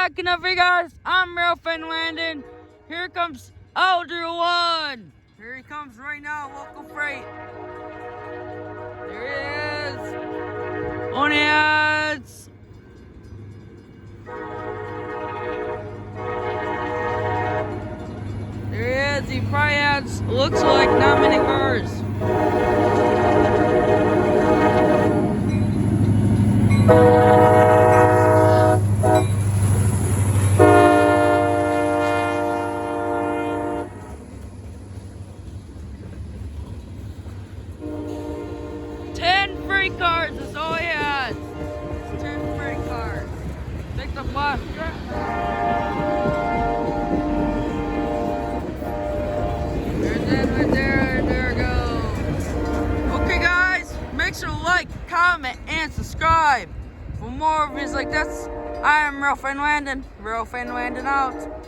backing up for you guys. I'm Ralph and Landon. Here comes L301. Here he comes right now, local freight. There he is. On the ads. There he is. He probably has, looks like, not many cars. Freight cars is all he has. It's 10 freight cars. Take the bus. There's that right there. There it goes. Okay, guys, make sure to like, comment, and subscribe for more videos like this. I am Ralph and Landon. Ralph and Landon out.